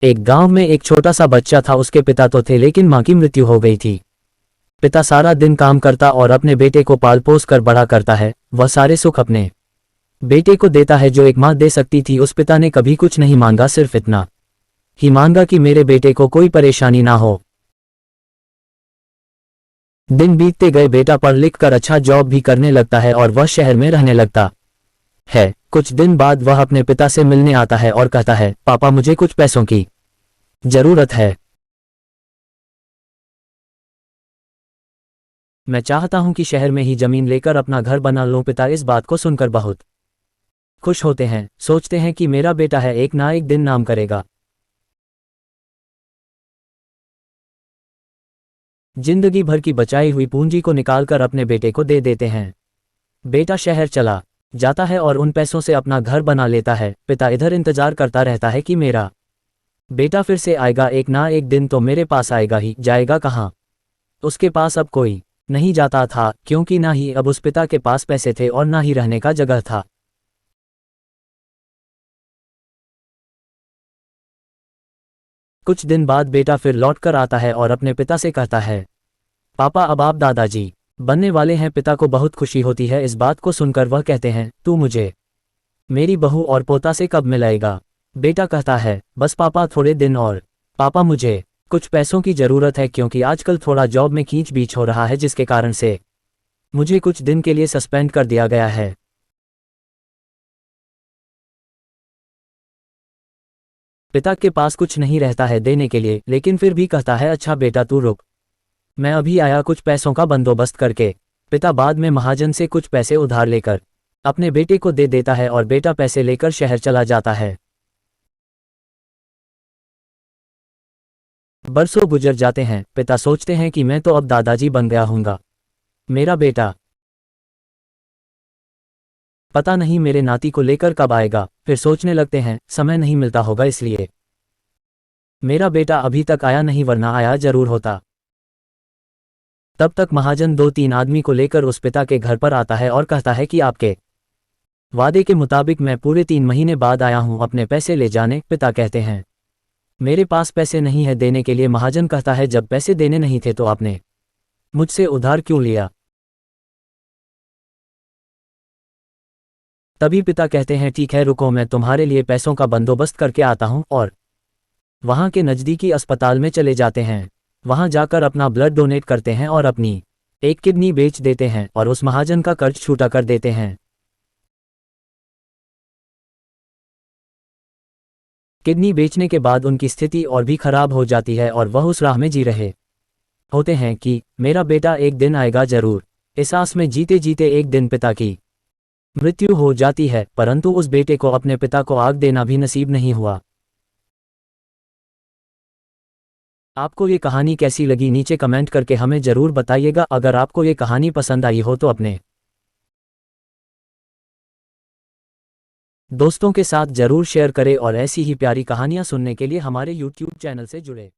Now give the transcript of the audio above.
एक गांव में एक छोटा सा बच्चा था। उसके पिता तो थे लेकिन मां की मृत्यु हो गई थी। पिता सारा दिन काम करता और अपने बेटे को पाल पोस कर बड़ा करता है। वह सारे सुख अपने बेटे को देता है जो एक मां दे सकती थी। उस पिता ने कभी कुछ नहीं मांगा, सिर्फ इतना ही मांगा कि मेरे बेटे को कोई परेशानी ना हो। दिन बीतते गए, बेटा पढ़ लिख कर अच्छा जॉब भी करने लगता है और वह शहर में रहने लगता है। कुछ दिन बाद वह अपने पिता से मिलने आता है और कहता है, पापा मुझे कुछ पैसों की जरूरत है। मैं चाहता हूं कि शहर में ही जमीन लेकर अपना घर बना लूं। पिता इस बात को सुनकर बहुत खुश होते हैं। सोचते हैं कि मेरा बेटा है, एक ना एक दिन नाम करेगा। जिंदगी भर की बचाई हुई पूंजी को निकालकर अपने बेटे को दे देते हैं। बेटा शहर चला जाता है और उन पैसों से अपना घर बना लेता है। पिता इधर इंतजार करता रहता है कि मेरा बेटा फिर से आएगा, एक ना एक दिन तो मेरे पास आएगा ही। जाएगा कहाँ? उसके पास अब कोई नहीं जाता था, क्योंकि ना ही अब उस पिता के पास पैसे थे और ना ही रहने का जगह था। कुछ दिन बाद बेटा फिर लौट कर आता है और अपने पिता से कहता है, पापा अब आप दादाजी बनने वाले हैं। पिता को बहुत खुशी होती है इस बात को सुनकर। वह कहते हैं, तू मुझे मेरी बहू और पोता से कब मिलाएगा? बेटा कहता है, बस पापा थोड़े दिन और। पापा मुझे कुछ पैसों की जरूरत है, क्योंकि आजकल थोड़ा जॉब में खींच बीच हो रहा है, जिसके कारण से मुझे कुछ दिन के लिए सस्पेंड कर दिया गया है। पिता के पास कुछ नहीं रहता है देने के लिए, लेकिन फिर भी कहता है, अच्छा बेटा तू रुक, मैं अभी आया कुछ पैसों का बंदोबस्त करके। पिता बाद में महाजन से कुछ पैसे उधार लेकर अपने बेटे को दे देता है और बेटा पैसे लेकर शहर चला जाता है। बरसों गुजर जाते हैं। पिता सोचते हैं कि मैं तो अब दादाजी बन गया हूँगा, मेरा बेटा पता नहीं मेरे नाती को लेकर कब आएगा। फिर सोचने लगते हैं, समय नहीं मिलता होगा इसलिए मेरा बेटा अभी तक आया नहीं, वरना आया जरूर होता। तब तक महाजन 2-3 आदमी को लेकर उस पिता के घर पर आता है और कहता है कि आपके वादे के मुताबिक मैं पूरे 3 महीने बाद आया हूं अपने पैसे ले जाने। पिता कहते हैं, मेरे पास पैसे नहीं है देने के लिए। महाजन कहता है, जब पैसे देने नहीं थे तो आपने मुझसे उधार क्यों लिया? तभी पिता कहते हैं, ठीक है रुको, मैं तुम्हारे लिए पैसों का बंदोबस्त करके आता हूं। और वहां के नज़दीकी अस्पताल में चले जाते हैं। वहां जाकर अपना ब्लड डोनेट करते हैं और अपनी एक किडनी बेच देते हैं और उस महाजन का कर्ज छूटा कर देते हैं। किडनी बेचने के बाद उनकी स्थिति और भी खराब हो जाती है और वह उस राह में जी रहे होते हैं कि मेरा बेटा एक दिन आएगा जरूर। इस आस में जीते जीते एक दिन पिता की मृत्यु हो जाती है, परंतु उस बेटे को अपने पिता को आग देना भी नसीब नहीं हुआ। आपको ये कहानी कैसी लगी नीचे कमेंट करके हमें ज़रूर बताइएगा। अगर आपको ये कहानी पसंद आई हो तो अपने दोस्तों के साथ ज़रूर शेयर करें और ऐसी ही प्यारी कहानियाँ सुनने के लिए हमारे YouTube चैनल से जुड़े।